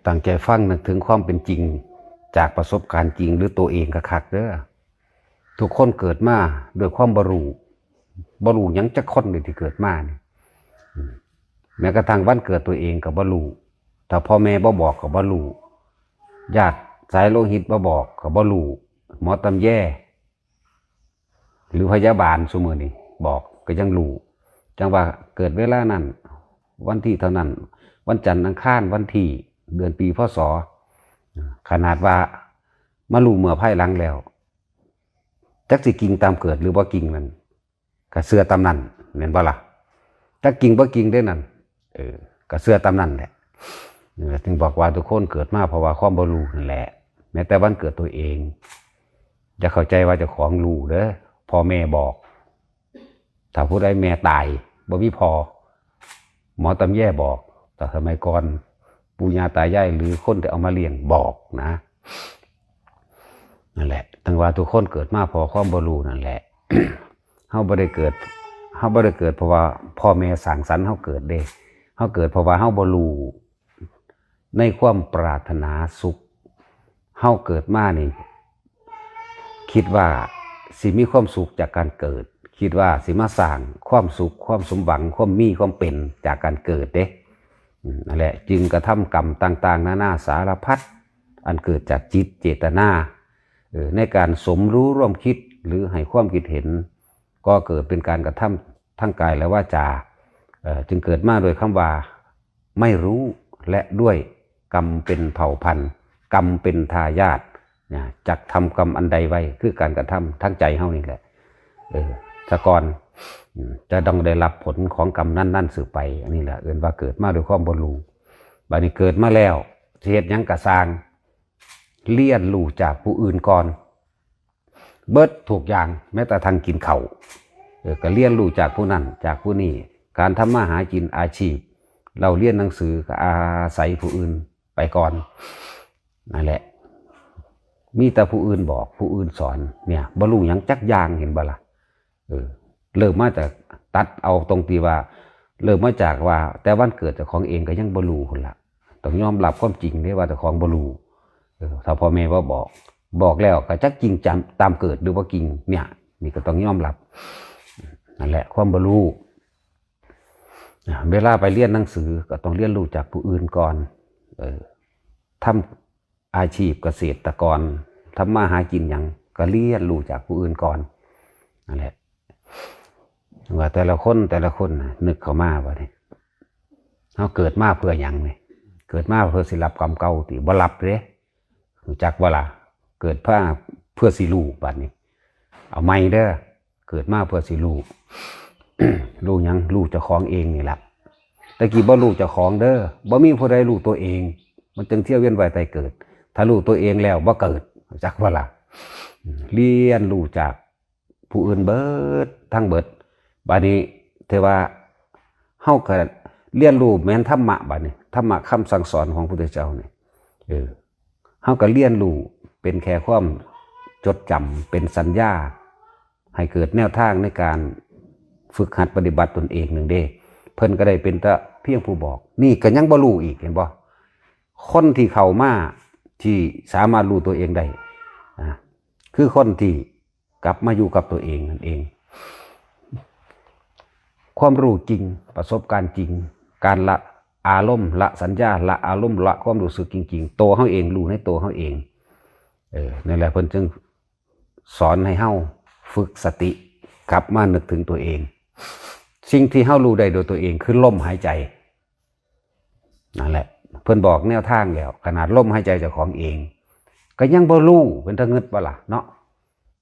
ตั้งใจฟังนึกถึงความเป็นจริงจากประสบการณ์จริงหรือตัวเองคักๆเด้อทุกคนเกิดมาด้วยความบ่รู้หยังจักคนเลยที่เกิดมานี่แม้กระทั่งวันเกิดตัวเองก็บ่รู้ถ้าพ่อแม่บ่บอกก็บ่รู้ญาติสายโลหิตบ่บอกก็บ่รู้หมอตำแย่หรือพยาบาลซุมื้อนี้บอกก็ยังรู้จังว่าเกิดเวลานั้นวันที่เท่านั้นวันจันทร์อังคารวันที่เดือนปีพศขนาดว่ามารู้เมื่อภายหลังแล้วจักสิกิ่งตามเกิดหรือบ่กิ่งนั่นก็เชื่อตามนั้นแม่นบ่ล่ะจักกิ่งบ่กิ่งได้นั่นก็เชื่อตามนั้นแหละถึงบอกว่าทุกคนเกิดมาเพราะว่าความบ่รู้นั่นแหละแม้แต่วันเกิดตัวเองจะเข้าใจว่าเจ้าของรู้เด้อพ่อแม่บอกถ้าผู้ใดแม่ตายบ่มีพอหมอตำแย่บอกแต่สมัยก่อนปู่ย่าตายายหรือคนที่เอามาเลี้ยงบอกนะนั่นแหละทั้งว่าทุกคนเกิดมาเพราะความบ่รู้นั่นแหละ เฮาบ่ได้เกิดเพราะว่าพ่อแม่สร้างสรรค์เฮาเกิดเด้เฮาเกิดเพราะว่าเฮาบ่รู้ในความปรารถนาสุขเฮาเกิดมานี่คิดว่าสิมีความสุขจากการเกิดคิดว่าสิมาสร้างความสุขความสมหวังความมีความเป็นจากการเกิดเด้นั่นแหละจึงกระทำกรรมต่างๆนานาสารพัดอันเกิดจากจิตเจตนาในการสมรู้ร่วมคิดหรือให้ความคิดเห็นก็เกิดเป็นการกระทำทั้งกายและวาจาจึงเกิดมาโดยคำว่าไม่รู้และด้วยกรรมเป็นเผ่าพันธุ์กรรมเป็นทายาทจักทำกรรมอันใดไว้คือการกระทำทั้งใจเฮานี่แหละสะก่อนจะต้องได้รับผลของกรรมนั่นสืบไปอันนี้แหละว่าเกิดมาด้วยความบ่รู้บัดนี้เกิดมาแล้วเฮ็ดหยังกะสร้างเรียนรู้จากผู้อื่นก่อนเบิดถูกอย่างแม้แต่ทางกินข้าวก็เรียนรู้จากผู้นั้นจากผู้นี้การทำมาหากินอาชีพเราเรียนหนังสือก็อาศัยผู้อื่นไปก่อนนั่นแหละมีแต่ผู้อื่นบอกผู้อื่นสอนเนี่ยบ่รู้หยังจักอย่างเห็นบ่ล่ะเริ่มมาจากตัดเอาตรงที่ว่าเริ่มมาจากว่าแต่วันเกิดเจ้าของเองก็ยังบ่รู้คนละต้องยอมรับความจริงได้ว่าเจ้าของบ่รู้ถ้าพ่อแม่ว่าบอกแล้วก็จักจริงจำตามเกิดหรือว่าจริงเนี่ยนี่ก็ต้องยอมรับนั่นแหละความบ่รู้เวลาไปเรียนหนังสือก็ต้องเรียนรู้จากผู้อื่นก่อนทำอาชีพเกษตรกรทำมาหากินอย่างก็เรียนรู้จากผู้อื่นก่อนนั่นแหละว่าแต่ละคนนึกเข้ามาว่าเนี่ยเขาเกิดมาเพื่ออย่างเนี่ยเกิดมาเพื่อสิรับกรรมเก่าที่บ่รับเลยรู้จักว่าล่ะเกิดเพื่อสิรู้บัดนี้เอาไม่เด้อเกิดมาเพื่อสิรู้ รู้หยังรู้เจ้าของเองนี่แหละตะกี้บ่รู้เจ้าของเด้อบ่มีผู้ใดรู้ตัวเองมันจึงเที่ยวเวียนว่ายตายเกิดถ้ารู้ตัวเองแล้วบ่เกิดรู้จักว่าล่ะเรียนรู้จากผู้อื่นเบิดทั้งเบิดบัดนี้เทว่าเฮาก็เรียนรู้แม้นธรรมะบัดนี้ธรรมะคำสั่งสอนของพระพุทธเจ้านี่เฮาก็เรียนรู้เป็นแค่ความจดจำเป็นสัญญาให้เกิดแนวทางในการฝึกหัดปฏิบัติตนเองหนึ่งเด้เพิ่นก็ได้เป็นแต่เพียงผู้บอกนี่ก็ยังบ่รู้อีกเห็นบ่คนที่เข้ามาที่สามารถรู้ตัวเองได้คือคนที่กลับมาอยู่กับตัวเองนั่นเองความรู้จริงประสบการณ์จริงการละอารมณ์ละสัญญาละอารมณ์ละความรู้สึกจริงๆตัวเขาเองรู้ในตัวเขาเองนั่นแหละเพิ่นจึงสอนให้เฮาฝึกสติกลับมานึกถึงตัวเองสิ่งที่เฮารู้ได้โดยตัวเองคือลมหายใจนั่นแหละเพิ่นบอกแนวทางแล้วขนาดลมหายใจเจ้าของเองก็ยังบ่รู้เป็นตะงึดบ่ล่ะเนาะ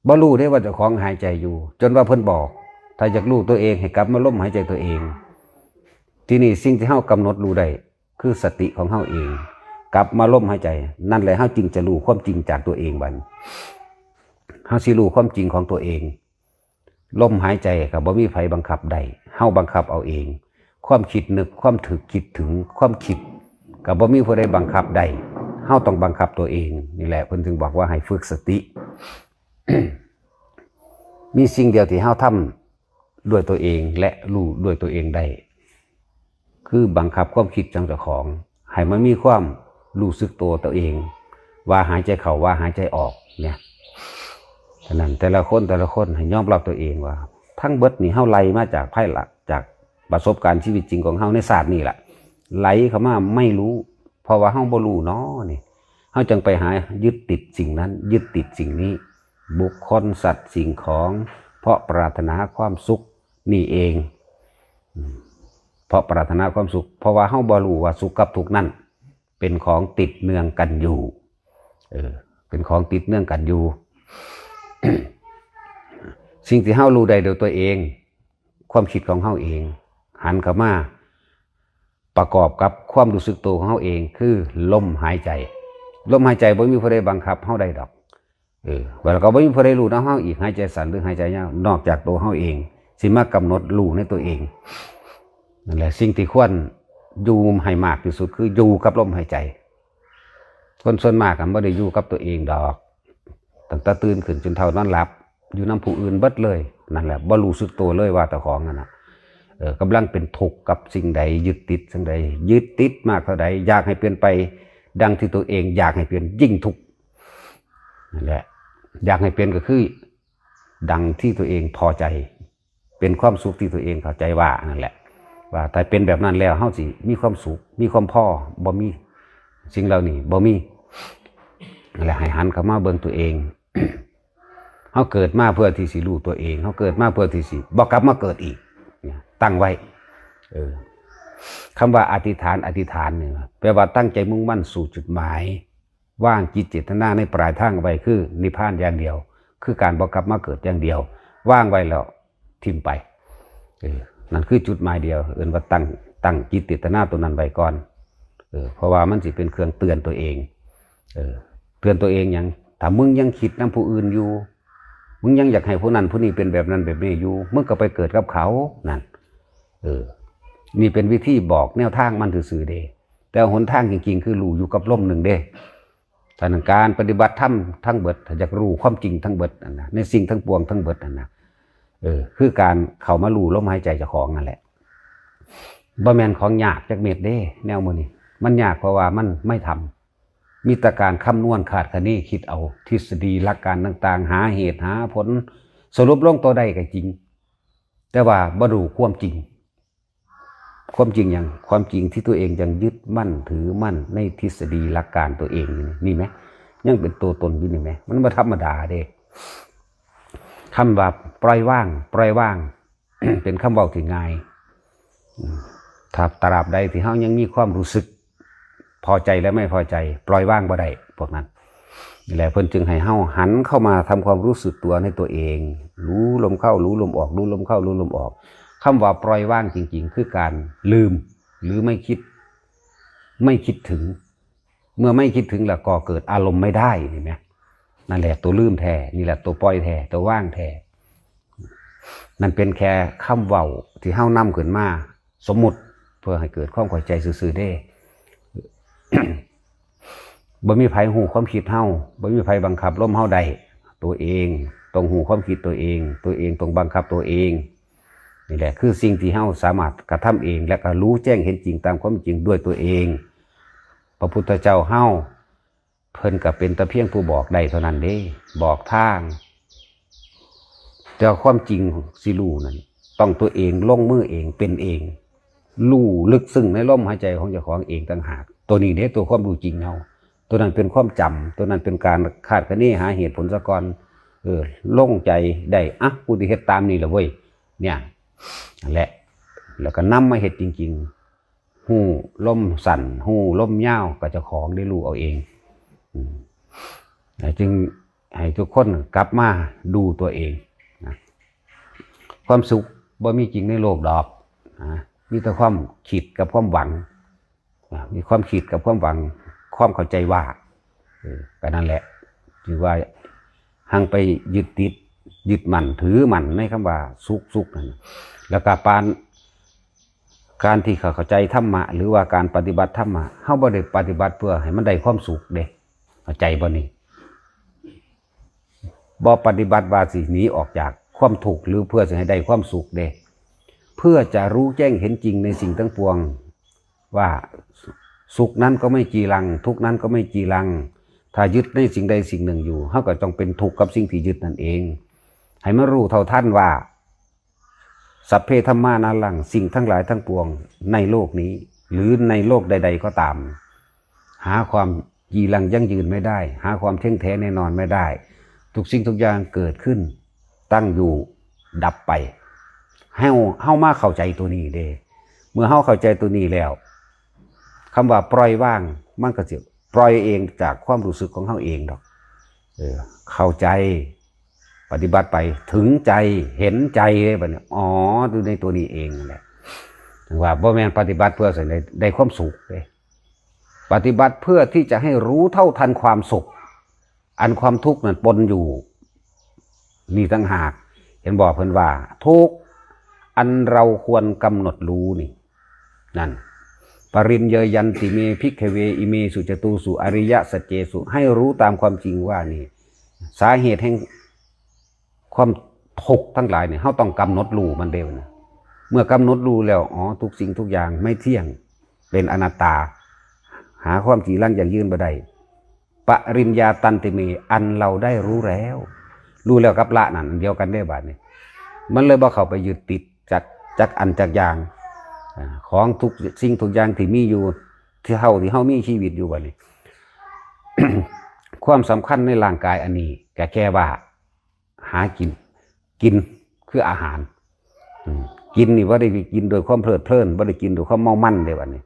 บ่รู้ได้ว่าเจ้าของหายใจอยู่จนว่าเพิ่นบอกถ้าอยากรู้ตัวเองให้กลับมาลมหายใจตัวเองที่นี่สิ่งที่เฮากำหนดรู้ได้คือสติของเฮาเองกลับมาลมหายใจนั่นแหละเฮาจึงจะรู้ความจริงจากตัวเองบัดเฮาสิรู้ความจริงของตัวเองลมหายใจก็บ่มีไผบังคับได้เฮาบังคับเอาเองความคิดนึกความถึกคิดถึงความคิดก็บ่มีผู้ใดบังคับได้เฮาต้องบังคับตัวเองนี่แหละเพิ่นถึงบอกว่าให้ฝึกสติ มีสิ่งเดียวที่เฮาทำด้วยตัวเองและรู้ด้วยตัวเองได้คือบังคับความคิดของเจ้าของให้มันมีความ รู้สึกตัวเองว่าหายใจเข้าว่าหายใจออกเนี่ยฉะนั้นแต่ละคนให้ยอมรับตัวเองว่าทั้งเบิดนี่เฮาไล่มาจากไพ่หลักจากประสบการณ์ชีวิตจริงของเฮาในศาสตร์นี่แหละไหลเข้ามาไม่รู้เพราะว่าเฮาบ่รู้เนาะนี่เฮาจึงไปหายึดติดสิ่งนั้นยึดติดสิ่งนี้บุคคลสัตว์สิ่งของเพราะปรารถนาความสุขนี่เองเพราะปรารถนาความสุขเพราะว่าเฮาบ่รู้ว่าสุขกับทุกข์นั้นเป็นของติดเนื่องกันอยู่เป็นของติดเนื่องกันอยู่ สิ่งที่เฮารู้ได้โดยตัวเองความคิดของเฮาเองหันเข้ามาประกอบกับความรู้สึกตัวของเฮาเองคือลมหายใจบ่มีผู้ใดบังคับเฮาได้ดอกแล้วก็บ่มีผู้ใดรู้นำเฮาอีกหายใจสั้นหรือหายใจยาวนอกจากตัวเฮาเองสิมากำหนดรู้ในตัวเองนั่นแหละสิ่งที่ควรอยู่ให้มากที่สุดคืออยู่กับลมหายใจคนส่วนมากก็บ่ได้อยู่กับตัวเองดอกตั้งแต่ตื่นขึ้นจนเท่านอนหลับอยู่นำผู้อื่นเบิดเลยนั่นแหละบ่รู้สึกตัวเลยว่าเจ้าของนั่นน่ะกำลังเป็นทุกข์กับสิ่งใดยึดติดสิ่งใดยึดติดมากเท่าใดอยากให้เปลี่ยนไปดังที่ตัวเองอยากให้เปลี่ยนยิ่งทุกข์นั่นแหละอยากให้เปลี่ยนก็คือดังที่ตัวเองพอใจเป็นความสุขที่ตัวเองเข้าใจว่านั่นแหละว่าถ้าเป็นแบบนั้นแล้วเฮาสิมีความสุขมีความพอบ่มีสิ่งเหล่านี้บ่มีนั่นแหละให้หันเข้ามาเบิ่งตัวเอง เฮาเกิดมาเพื่อที่สิรู้ตัวเองเฮาเกิดมาเพื่อที่สิบ่กลับมาเกิดอีกตั้งไว้คำว่าอธิษฐานเนี่ยแปลว่าตั้งใจมุ่งมั่นสู่จุดหมายว่างจิตเจตนาในปลายทางไว้คือนิพพานอย่างเดียวคือการบ่กลับมาเกิดอย่างเดียวว่างไว้แล้วทิ้งไปนั่นคือจุดหมายเดียวว่าตั้งจิตเจตนาตัวนั้นไว้ก่อนเพราะว่ามันสิเป็นเครื่องเตือนตัวเองเตือนตัวเองอย่างถ้ามึงยังคิดนำผู้อื่นอยู่มึงยังอยากให้ผู้นั้นผู้นี้เป็นแบบนั้นแบบนี้อยู่มึงก็ไปเกิดกับเขานั่นนี่เป็นวิธีบอกแนวทางมันซื่อๆเด้แต่หนทางจริงๆคือรู้อยู่กับลมหนึ่งเด้สถานการปฏิบัติธรรมทั้งเบิดถ้าอยากรู้ความจริงทั้งเบิดนะในสิ่งทั้งปวงทั้งเบิดนะคือการเข้ามารู้ลมหายใจเจ้าของนั่นแหละบ่แม่นของยากจักเม็ดเด้แนวมื้อนี้มันยากเพราะว่ามันไม่ทำมีแต่การคำนวณคาดคะเนคิดเอาทฤษฎีหลักการต่างๆหาเหตุหาผลสรุปลงตัวใดก็จริงแต่ว่าบ่รู้ความจริงอย่างความจริงที่ตัวเองยังยึดมั่นถือมั่นในทฤษฎีหลักการตัวเองนี่ไหมยังเป็นตัวตนอยู่นี่ไหมมันบ่ธรรมดาเด้คำว่าปล่อยว่าง เป็นคำเว้าที่ง่ายถ้าตราบใดที่เฮายังมีความรู้สึกพอใจและไม่พอใจปล่อยว่างบ่ได้พวกนั้นนี่แหละเพิ่นจึงให้เฮาหันเข้ามาทำความรู้สึกตัวในตัวเองรู้ลมเข้ารู้ลมออกรู้ลมเข้ารู้ลมออกคำว่าปล่อยว่างจริงๆคือการลืมหรือไม่คิดถึงเมื่อไม่คิดถึงแล้วก็เกิดอารมณ์ไม่ได้เห็นไหมนั่นแหละตัวลืมแท้นี่แหละตัวปล่อยแท้ตัวว่างแท้นั่นเป็นแค่คำเว้าที่เฮานำขึ้นมาสมมุติเพื่อให้เกิดความเข้าใจซื่อๆได้ บ่มีไผหูความคิดเฮาบ่มีไผบังคับลมเฮาได้ตัวเองต้องหูความคิดตัวเองต้องบังคับตัวเองนี่แหละคือสิ่งที่เฮาสามารถกระทำเองและก็รู้แจ้งเห็นจริงตามความจริงด้วยตัวเองพระพุทธเจ้าเฮาเพิ่นก็เป็นแต่เพียงผู้บอกได้เท่านั้นเด้บอกทางแต่ความจริงสิรู้นั่นต้องตัวเองลงมือเองเป็นเองรู้ลึกซึ้งในลมหายใจของเจ้าของเองต่างหากตัวนี้เนี่ยตัวความรู้จริงเฮาตัวนั้นเป็นความจำตัวนั้นเป็นการคาดคะเนหาเหตุผลซะก่อนลงใจได้กูสิเฮ็ดตามนี่แหละเว้ยเนี่ยนั่นแหละแล้วก็นำมาเฮ็ดจริงๆหูลมสั่นหูลมยาวก็เจ้าของได้รู้เอาเองจึงให้ทุกคนกลับมาดูตัวเองนะความสุขบ่มีจริงในโลกดอกมีแต่ความคิดกับความหวังมีความคิดกับความหวังความเข้าใจว่าก็นั่นแหละถือว่าหังไปยึดติดยึดมั่นถือมั่นในคำว่าสุขนั่นแล้วก็การที่เข้าใจธรรมะหรือว่าการปฏิบัติธรรมะเฮาบ่ได้ปฏิบัติเพื่อให้มันได้ความสุขเด้เข้าใจบ่นี่บ่ปฏิบัติว่าสิหนีออกจากความทุกข์หรือเพื่อจะให้ได้ความสุขเด้เพื่อจะรู้แจ้งเห็นจริงในสิ่งทั้งปวงว่า สุขนั้นก็ไม่จีรังทุกนั้นก็ไม่จีรังถ้ายึดในสิ่งใดสิ่งหนึ่งอยู่เฮาก็ต้องเป็นทุกข์กับสิ่งที่ยึดนั่นเองให้มารู้เท่าทันว่าสัพเพธัมมานารังสิ่งทั้งหลายทั้งปวงในโลกนี้หรือในโลกใดๆก็ตามหาความยีรังยั่งยืนไม่ได้หาความเที่ยงแท้แน่นอนไม่ได้ทุกสิ่งทุกอย่างเกิดขึ้นตั้งอยู่ดับไปเฮามาเข้าใจตัวนี้เด้เมื่อเฮาเข้าใจตัวนี้แล้วคำว่าปล่อยว่างมันก็จะปล่อยเองจากความรู้สึกของเฮาเองดอกเข้าใจปฏิบัติไปถึงใจเห็นใจแบบนี้อ๋อดูในตัวนี้เองแหละว่าบ่แม่นปฏิบัติเพื่อสิ่งใดได้ความสุขเลยปฏิบัติเพื่อที่จะให้รู้เท่าทันความสุขอันความทุกข์นั้นปนอยู่นี่ต่างหากเห็นบอกเพิ่นว่าทุกข์อันเราควรกำหนดรู้นี่นั่นปริญเยยันติเมภิกขเวอิเมสุจตุสุอริยสัจเจสุให้รู้ตามความจริงว่านี่สาเหตุแห่งความทุกข์ทั้งหลายเนี่ยเฮาต้องกำหนดรู้มันเดียวนะเมื่อกำหนดรู้แล้วอ๋อทุกสิ่งทุกอย่างไม่เที่ยงเป็นอนัตตาหาความจีรังอย่างยืนบ่ได้ปริญญาตันติเมอันเราได้รู้แล้วกับละนั่นเดียวกันได้บาดนี้มันเลยบ่เข้าไปยึดติดจากอันจากอย่างของทุกสิ่งทุกอย่างที่มีอยู่ที่เฮามีชีวิตอยู่บัดนี้ ความสำคัญในร่างกายอันนี้แค่ว่าหากินคืออาหารกินนี่ว่าได้กินโดยความเพลิดเพลินว่าได้กินโดยความเมามั่นเลยวันนี้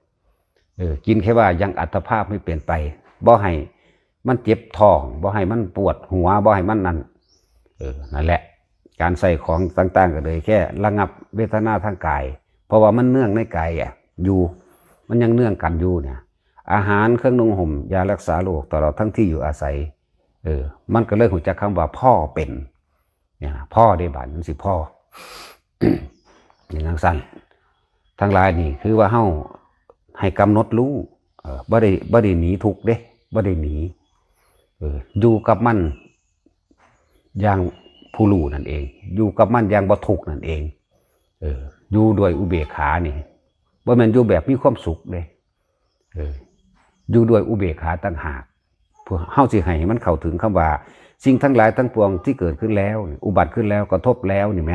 กินแค่ว่ายังอัตภาพไม่เปลี่ยนไปบ่ให้มันเจ็บท้องบ่ให้มันปวดหัวบ่ให้มันนั่นนั่นแหละการใส่ของต่างๆก็เลยแค่ระงับเวทนาทางกายเพราะว่ามันเนื่องในกายอยู่มันยังเนื่องกันอยู่เนี่ยอาหารเครื่องนุ่งห่มยารักษาโรคตลอดทั้งที่อยู่อาศัยมันก็เลิกหัวจากคำว่าพ่อเป็นเนี่ยพ่อได้บาดมันสิพ่อ อย่างนั้นสั้นทั้งหลายนี่คือว่าเฮาให้กำหนดรู้บ่ได้หนีทุกข์เด้บ่ได้หนีอยู่กับมันอย่างผู้รู้นั่นเองอยู่กับมันอย่างบ่ทุกข์นั่นเองอยู่ด้วยอุเบกขานี่บ่แม่นอยู่แบบมีความสุขเด้อยู่ด้วยอุเบกขาต่างหากเพื่อเฮาสิให้มันเข้าถึงคำว่าสิ่งทั้งหลายทั้งปวงที่เกิดขึ้นแล้วอุบัติขึ้นแล้วกระทบแล้วนี่ไหม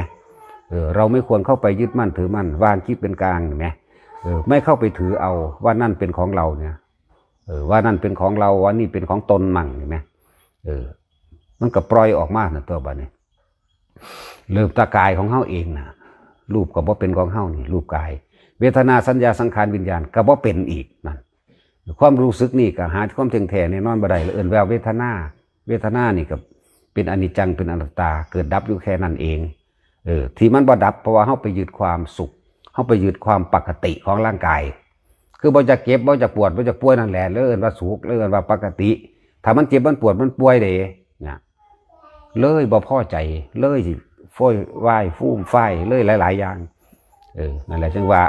เราไม่ควรเข้าไปยึดมั่นถือมั่นวางคิดเป็นกลางนี่ไหมไม่เข้าไปถือเอาว่านั่นเป็นของเราเนี่ยว่านั่นเป็นของเราว่านี่เป็นของตนมั่งนี่ไหมมันก็ปล่อยออกมาในตัวบ้านนี้เริ่มตากายของเฮาเองนะรูปก็บ่เป็นของเฮานี่รูปกายเวทนาสัญญาสังขารวิญญาณก็บ่เป็นอีกนั่นความรู้สึกนี่ก็หาความเที่ยงแท้แน่นอนบ่ได้เอิ้นว่าเวทนานี่ก็เป็นอนิจจังเป็นอนัตตาเกิดดับอยู่แค่นั้นเองที่มันบ่ดับเพราะว่าเฮาไปยึดความสุขเฮาไปยึดความปกติของร่างกายคือบ่จะเก็บบ่จะปวดบ่จะป่วยนั่นแหละเอิ้นว่าสุขเอิ้นว่าปกติถ้ามันเจ็บมันปวดมันป่วยเด้เนี่ยเลยบ่พอใจเลยสิโฟยวายฟูมไฟเลยหลายๆอย่างนั่นแหละจึงว่า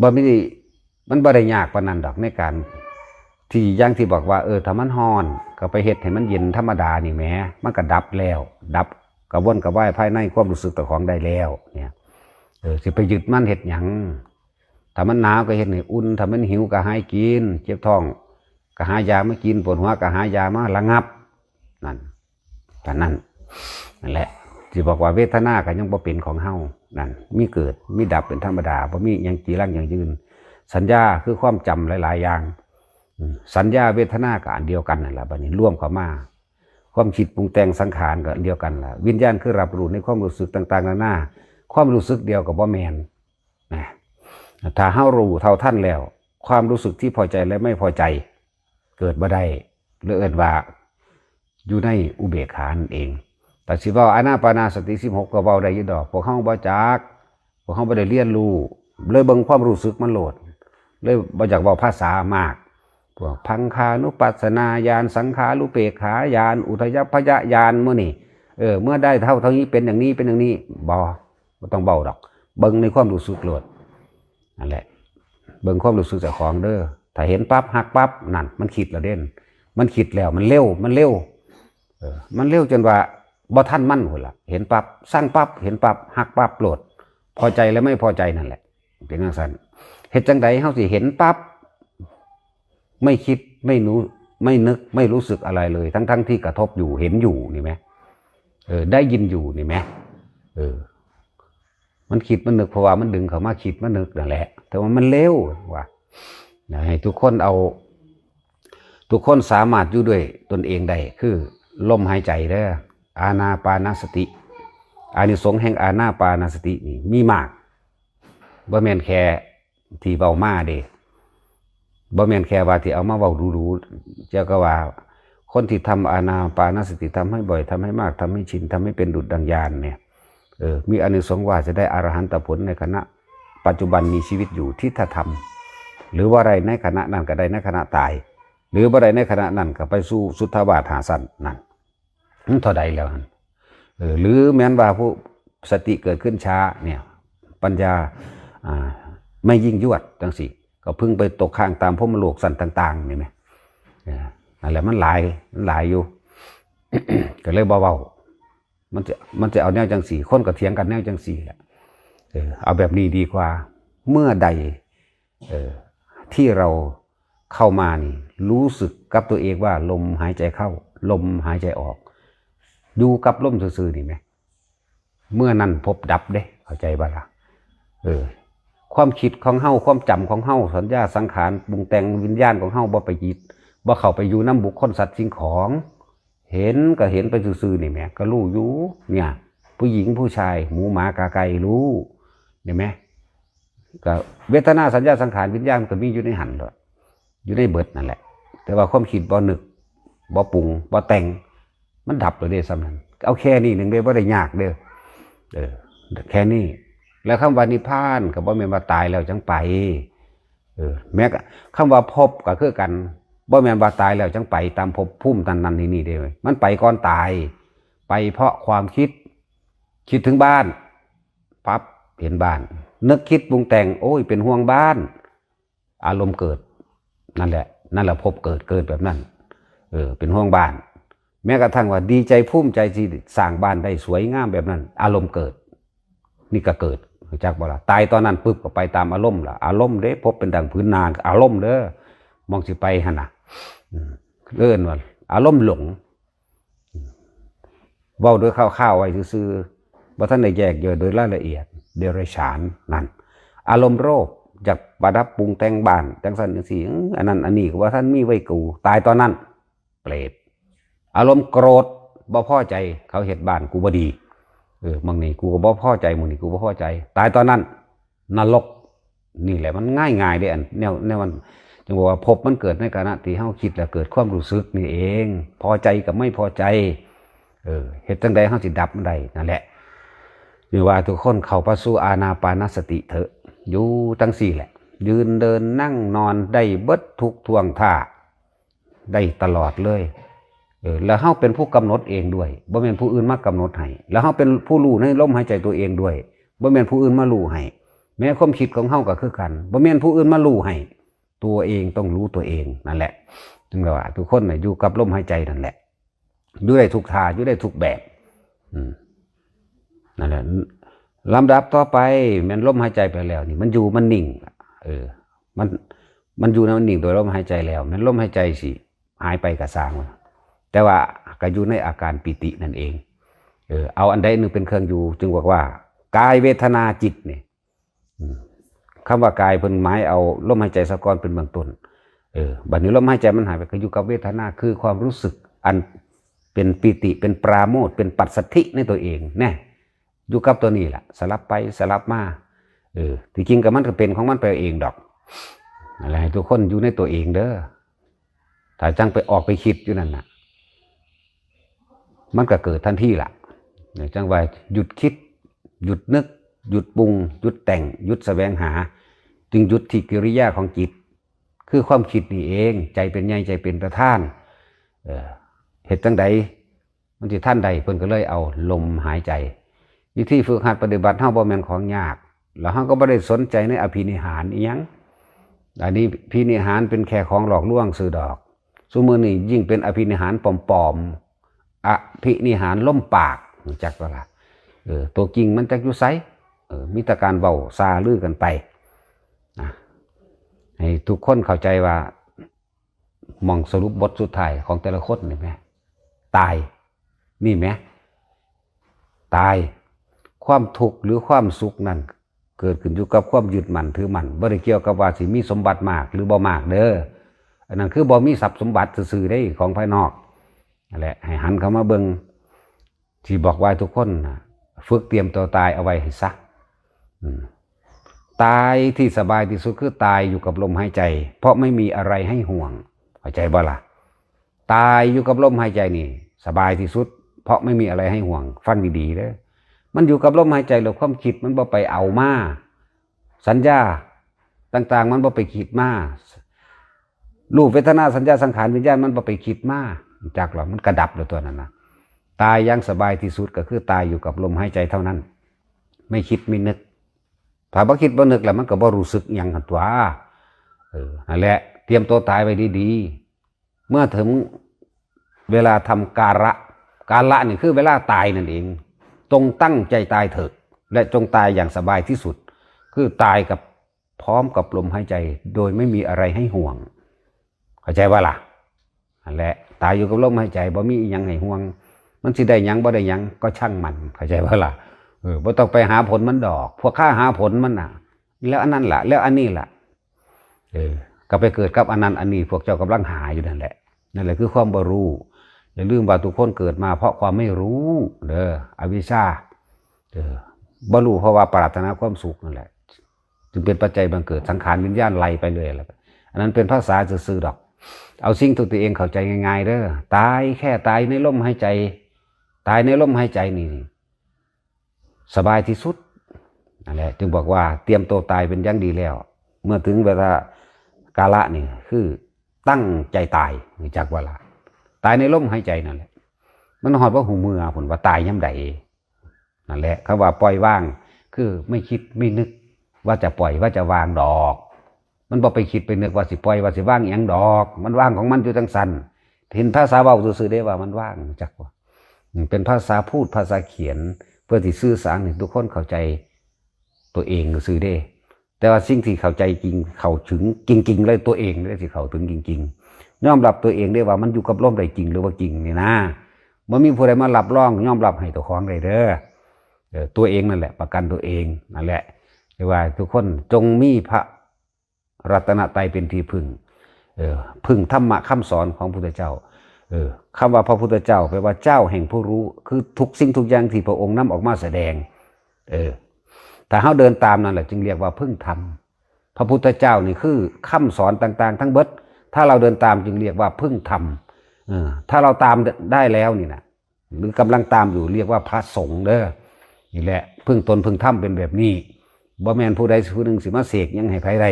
บ่มีมันบ่ได้ยากปานนั้นดอกในการที่อย่างที่บอกว่าถ้ามันร้อนก็ไปเฮ็ดให้มันเย็นธรรมดานี่แหมมันก็ดับแล้วดับกระวนกระวายภายในความรู้สึกต่อของได้แล้วเนี่ยสิไปยึดมันเฮ็ดหยังถ้ามันหนาวก็เฮ็ดให้อุ่นถ้ามันหิวก็หากินเจ็บท้องก็หายามากินปวดหัวก็หายามาระงับนั่นแต่นั่นแหละที่บอกว่าเวทนาก็ยังบ่เป็นของเฮานั่นมีเกิดมีดับเป็นธรรมดาบ่มีหยังจีรังหยังยืนสัญญาคือความจำหลายๆอย่างสัญญาเวทนาก็อันเดียวกันนั่นแหละบัดนี้ร่วมเข้ามาความคิดปรุงแต่งสังขารก็อันเดียวกันล่ะวิญญาณคือรับรู้ในความรู้สึกต่างๆนานาความรู้สึกเดียวกับบ่แม่นนะถ้าเฮารู้เท่าทันแล้วความรู้สึกที่พอใจและไม่พอใจเกิดบ่ได้หรือเอิ้นว่าอยู่ในอุเบกขานั่นเองแต่สิเว้าอานาปานาสติ16ก็เว้าได้อยู่ดอกพวกเฮาบ่จักพวกเฮาบ่ได้เรียนรู้เลยเบิ่งความรู้สึกมันโลดเลยบ่อยากเว้าภาษามากพวกพังคานุปัสสนาญาณสังขารุเปกขาญาณอุทยพยญาณมื้อนี้เมื่อได้เท่านี้เป็นอย่างนี้เป็นอย่างนี้บ่ต้องเว้าดอกเบิ่งในความรู้สึกโลดนั่นแหละเบิ่งความรู้สึกเจ้าของเด้อถ้าเห็นปั๊บหักปั๊บนั่นมันคิดแล้วเด่นมันคิดแล้วมันเร็วมันเร็วจนว่าบ่ทันมันพุ่นล่ะเห็นปั๊บสร้างปั๊บเห็นปั๊บหักปั๊บโลดพอใจและไม่พอใจนั่นแหละเป็นจังซั่นเฮ็ดจังได๋เฮาสิเห็นปั๊บ ไม่คิดไม่รู้ไม่นึกไม่รู้สึกอะไรเลยทั้งที่กระทบอยู่เห็นอยู่นี่ไหมได้ยินอยู่นี่ไหมมันคิดมันนึกเพราะว่ามันดึงเขามาคิดมานึกนั่นแหละแต่ว่ามันเร็วว่ะให้ทุกคนสามารถอยู่ด้วยตนเองได้คือลมหายใจเด้ออานาปานสติอานิสงส์แห่งอานาปานสตินี่มีมากบ่แม่นแค่ที่เว้ามาเด้บ่แม่นแค่ว่าที่เอามาเว้ารู้ๆเจ้าก็ว่าคนที่ทำอานาปานสติทำให้บ่อยทำให้มากทำให้ชินทำให้เป็นดุจดังญาณเนี่ยมีอานิสงส์ว่าจะได้อรหันตผลในขณะปัจจุบันมีชีวิตอยู่ที่ถ้าทำหรือว่าใดในขณะนั้นก็ได้ในขณะตายหรือว่าใดในขณะนั้นก็ไปสู่สุทธาวาสหาสั้นนั่นเท่าใดแล้วหรือแม้นว่าผู้สติเกิดขึ้นช้าเนี่ยปัญญาไม่ยิ่งยวดจังสิก็พึ่งไปตกข้างตามพรหมโลกสันต่างๆนี่ไหมนั่นแหละมันหลายอยู่ ก็เลยเบาๆมันจะเอาแนวจังสี่คนก็เถียงกันแนวจังสี่แหละเอาแบบนี้ดีกว่าเมื่อใดที่เราเข้ามานี่รู้สึกกับตัวเองว่าลมหายใจเข้าลมหายใจออกอยู่กับลมซื่อๆนี่ไหมเมื่อนั้นพบดับเด้เข้าใจบ้างล่ะความคิดของเฮาความจำของเฮาสัญญาสังขารปรุงแต่งวิญญาณของเฮาบ่ไปยึดบ่เข้าไปอยู่น้ำบุคคลสัตว์สิ่งของเห็นก็เห็นไปซื่อๆนี่แหมก็รู้อยู่เนี่ยผู้หญิงผู้ชายหมูหมากาไก่รู้เห็นไหมก็เวทนาสัญญาสังขารวิญญาณก็มีอยู่ในหันเลยอยู่ในเบิดนั่นแหละแต่ว่าความคิดบ่นึกบ่ปรุงบ่แต่งมันดับเลยเด้ซ้ำนั้นเอาแค่นี้หนึ่งเด้บ่ได้ยากเด้อแค่นี้แล้วคำว่านิพพานก็บ่แม่นว่าตายแล้วจังไปแม้คำว่าพบก็คือกันบ่แม่นว่าตายแล้วจังไปตามภพภูมินั้นๆนี่เด้มันไปก่อนตายไปเพราะความคิดถึงบ้านปั๊บเห็นบ้านนึกคิดปรุงแต่งโอ้ยเป็นห่วงบ้านอารมณ์เกิดนั่นแหละพบเกิดแบบนั้นเป็นห่วงบ้านแม้กระทั่งว่าดีใจภูมิใจที่สร้างบ้านได้สวยงามแบบนั้นอารมณ์เกิดนี่ก็เกิดจากบ่ล่ะตายตอนนั้นปึ๊บก็ไปตามอารมณ์ล่ะอารมณ์เด้พบเป็นดังพื้นนาอารมณ์เด้อมองสิไปหั่นน่ะเอิ้นว่าอารมณ์หลงเว้าโดยคร่าวๆไว้ซื่อๆบ่ทันได้แยกย่อยโดยรายละเอียดเดรัจฉานนั่นอารมณ์โลภจากประดับปรุงแต่งบ้านจังซั่นจังซี่อันนั้นอันนี้ก็ว่าท่านมีไว้กูตายตอนนั้นเปรตอารมณ์โกรธบ่พอใจเขาเฮ็ดบ้านกูบ่ดีบางนี่กูก็บ่พอใจมึงนี่กูบ่พอใจตายตอนนั้นนรกนี่แหละมันง่ายๆเด้อันแนวมันจึงบอกว่าภพมันเกิดในขณะที่เฮาคิดแล้วเกิดความรู้สึกนี่เองพอใจกับไม่พอใจเฮ็ดจังใดเฮาสิดับมันได้นั่นแหละนี่ว่าทุกคนเข้าไปสู่อานาปานสติเถอะอยู่จังซี่แหละยืนเดินนั่งนอนได้เบิดทุกท่วงท่าได้ตลอดเลยแล้วเฮาเป็นผู้กำหนดเองด้วยบ่แม่นผู้อื่นมากำหนดให้แล้วเฮาเป็นผู้รู้ในลมหายใจตัวเองด้วยบ่แม่นผู้อื่นมารู้ให้แม้ความคิดของเฮาก็คือกันบ่แม่นผู้อื่นมารู้ให้ตัวเองต้องรู้ตัวเองนั่นแหละจึงว่าทุกคนอยู่กับลมหายใจนั่นแหละอยู่ได้ทุกท่าอยู่ได้ทุกแบบนั่นแหละลำดับต่อไปแม่นลมหายใจไปแล้วนี่มันอยู่มันนิ่งมันอยู่มันนิ่งโดยลมหายใจแล้วแม่นลมหายใจสิหายไปก็สร้างแต่ว่าก็อยู่ในอาการปิตินั่นเองเอาอันใดหนึ่งเป็นเครื่องอยู่จึงบอกว่ากายเวทนาจิตเนี่ยคำว่ากายเพิ่นหมายเอาลมหายใจสะกอนเป็นเบื้องต้นบัดนี้ลมหายใจมันหายไปก็อยู่กับเวทนาคือความรู้สึกอันเป็นปิติเป็นปราโมทย์เป็นปัสสัทธิในตัวเองแน่อยู่กับตัวนี้แหละสลับไปสลับมาที่จริงกับมันก็เป็นของมันไปเองดอกอะไรให้ทุกคนอยู่ในตัวเองเด้อถ้าจังไปออกไปคิดอยู่นั่นน่ะมันก็เกิดทันทีล่ะจังว่าหยุดคิดหยุดนึกหยุดปรุงหยุดแต่งหยุดแสวงหาจึงหยุดที่กิริยาของจิตคือความคิดนี่เองใจเป็นใหญ่ใจเป็นประธานเหตุจังใดมันสิท่านใดเพิ่นก็เลยเอาลมหายใจวิธีฝึกหัดปฏิบัติเฮาบ่แม่นของยากแล้วเฮาก็บ่ได้สนใจในอภินิหารอีหยังอันนี้ภินิหารเป็นแค่ของหลอกลวงซื่อดอกซุมื้อนี้ยิ่งเป็นอภินิหารปลอมๆอภินิหารล่มปากจักว่าล่ะตัวจริงมันจักอยู่ไสมีแต่การเว้าซาลือกันไปให้ทุกคนเข้าใจว่า มองสรุปบทสุดท้ายของแต่ละคนนี่ไหมตายนี่ไหมตายความทุกข์หรือความสุขนั่นเกิดขึ้นอยู่กับความยึดมั่นถือมั่นบ่ได้เกี่ยวกับว่าสิมีสมบัติมากหรือบ่มากเด้ออันนั้นคือบ่มีทรัพย์สมบัติซื่อๆได้ของภายนอกนั่นแหละให้หันเข้ามาเบิ่งที่บอกไว้ทุกคนฝึกเตรียมตัวตายเอาไว้ให้ซะตายที่สบายที่สุดคือตายอยู่กับลมหายใจเพราะไม่มีอะไรให้ห่วงเข้าใจบ่ล่ะตายอยู่กับลมหายใจนี่สบายที่สุดเพราะไม่มีอะไรให้ห่วงฟังดีๆเด้อมันอยู่กับลมหายใจแล้วความคิดมันบ่ไปเอามาสัญญาต่างๆมันบ่ไปคิดมารูปเวทนาสัญญาสังขารวิญญาณมันบ่ไปคิดมาจากหรอมันกระดับเลยตัวนั้นนะตายอย่างสบายที่สุดก็คือตายอยู่กับลมหายใจเท่านั้นไม่คิดไม่นึกถ้าบ่คิดบ่นึกแล้วมันก็บ่รู้สึกหยังหั่นตัวนั่นแหละเตรียมตัวตายไว้ดีๆเมื่อถึงเวลาทำการะนี่คือเวลาตายนั่นเองจงตั้งใจตายเถิดและจงตายอย่างสบายที่สุดคือตายกับพร้อมกับลมหายใจโดยไม่มีอะไรให้ห่วงเข้าใจว่าล่ะนั่นแหละตายอยู่กับลมหายใจบ่มีหยังให้ห่วงมันสิได้หยังบ่ได้หยังก็ช่างมันเข้าใจว่าล่ะบ่ต้องไปหาผลมันดอกพวกข้าหาผลมันน่ะแล้วอันนั้นล่ะแล้วอันนี้ล่ะก็ไปเกิดกับอันนั้นอันนี้พวกเจ้ากำลังหาอยู่นั่นแหละคือความบ่รู้อย่าลืมว่าทุกคนเกิดมาเพราะความไม่รู้อวิชชาบ่รู้เพราะว่าปรารถนาความสุขนั่นแหละจึงเป็นปัจจัยบังเกิดสังขารวิญญาณไหลไปเลยล่ะอันนั้นเป็นภาษาซื่อๆดอกเอาสิ่งที่ตัวเองเข้าใจง่ายๆเด้อตายแค่ตายในลมหายใจตายในลมหายใจนี่สบายที่สุดนั่นแหละจึงบอกว่าเตรียมตัวตายเป็นอย่างดีแล้วเมื่อถึงเวลากาละนี่คือตั้งใจตายจากเวลาตายในลมหายใจนั่นแหละมันหอดว่าหูมือผลว่าตายย่ำใดนั่นแหละคำว่าปล่อยว่างคือไม่คิดไม่นึกว่าจะปล่อยว่าจะวางดอกมันบ่ไปคิดไปนึกว่าสิปล่อยว่าสิว่างอย่างดอกมันว่างของมันอยู่จังสันเห็นภาษาเบาซื่อๆได้ว่ามันว่างจักว่าเป็นภาษาพูดภาษาเขียนเพื่อที่สื่อสารให้ทุกคนเข้าใจตัวเองซื่อได้แต่ว่าสิ่งที่เข้าใจจริงเข้าถึงจริงๆเลยตัวเองได้สิเข้าถึงจริงๆยอมรับตัวเองได้ว่ามันอยู่กับลมได้จริงหรือว่าจริงนี่นะมันมีผู้ใดมารับรองยอมรับให้ตัวของได้เด้อตัวเองนั่นแหละประกันตัวเองนั่นแหละเรียกว่าทุกคนจงมีพระรัตนตรัยเป็นที่พึ่งพึ่งธรรมะคำสอนของพระพุทธเจ้าคำว่าพระพุทธเจ้าแปลว่าเจ้าแห่งผู้รู้คือทุกสิ่งทุกอย่างที่พระองค์นำออกมาแสดงถ้าเราเดินตามนั่นแหละจึงเรียกว่าพึ่งธรรมพระพุทธเจ้านี่คือคำสอนต่างๆทั้งเบิดถ้าเราเดินตามจึงเรียกว่าพึ่งธรรมถ้าเราตามได้แล้วนี่นะหรือกำลังตามอยู่เรียกว่าพระสงฆ์เด้อนี่แหละพึ่งตนพึ่งธรรมเป็นแบบนี้บ่แม่นผู้ใดผู้หนึ่งสิมาเสกยังให้ไผได้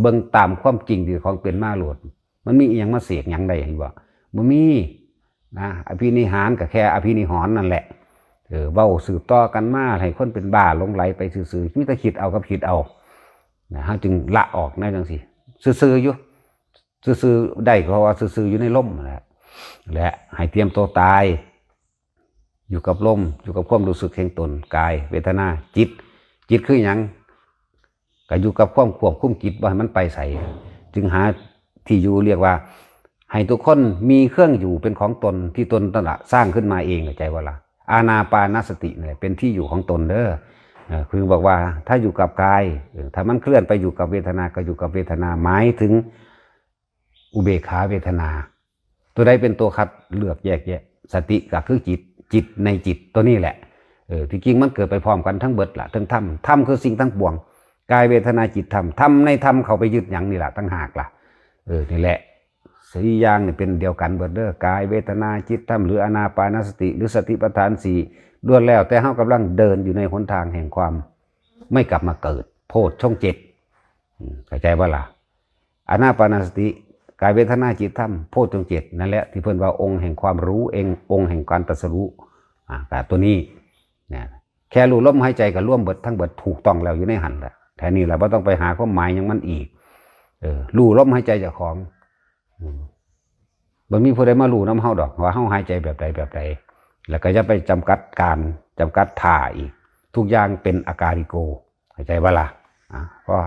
เบิ่งตามความจริงที่ของเป็นมาโลดมันมีอีหยังมาเสกหยังได้เห็นบ่บ่มีนะอภินิหารก็แค่อภินิหรณ์นั่นแหละเว้าสืบต่อกันมาให้คนเป็นบ้าหลงไหลไปซื่อๆมีแต่คิดเอากับคิดเอานะฮะจึงละออกได้จังซี่ซื่อๆอยู่ซื่อๆได้ก็ว่าซื่อๆอยู่ในลมและให้เตรียมตัวตายอยู่กับลมอยู่กับความรู้สึกแห่งตนกายเวทนาจิตคือหยังก็อยู่กับความควบคุมจิตว่ามันไปใส่จึงหาที่อยู่เรียกว่าให้ทุกคนมีเครื่องอยู่เป็นของตนที่ตนตระสร้างขึ้นมาเองเข้าใจว่าล่ะอานาปานสติเนี่ยเป็นที่อยู่ของตนเด้อคือบอกว่าถ้าอยู่กับกายถ้ามันเคลื่อนไปอยู่กับเวทนาก็อยู่กับเวทนาหมายถึงอุเบกขาเวทนาตัวใดเป็นตัวคัดเลือกแยกแยะสติก็คือจิตในจิตตัวนี้แหละที่จริงมันเกิดไปพร้อมกันทั้งเบิดละทั้งธรรมคือสิ่งทั้งปวงกายเวทนาจิตธรรมในธรรมเขาไปยึดอย่างนี่แหละตั้งหากล่ะนี่แหละสี่อย่างนี่เป็นเดียวกันเบิดเด้อกายเวทนาจิตธรรมหรืออานาปานสติหรือสติปัฏฐานสี่ล้วนแล้วแต่เฮากำลังเดินอยู่ในหนทางแห่งความไม่กลับมาเกิดโพชฌงค์เจ็ดเข้าใจว่าล่ะอานาปานสติกายเวทนาจิตธรรมโพชฌงค์เจ็ดนั่นแหละที่เพิ่นว่าองค์แห่งความรู้เององค์แห่งการตรัสรู้แต่ตัวนี้เนี่ยแค่รู้ลมหายใจกับร่วมเบิดทั้งเบิดถูกต้องแล้วอยู่ในหันแหละแทนนี้แหละว่าต้องไปหาความหมายอย่างมันอีกรู้ลมหายใจเจ้าของบ่มีผู้ใดมารู้น้ำเฮาดอกว่าเฮาหายใจแบบใดแล้วก็จะไปจำกัดท่าอีกทุกอย่างเป็นอาการิโกเข้าใจบ่ล่ะก็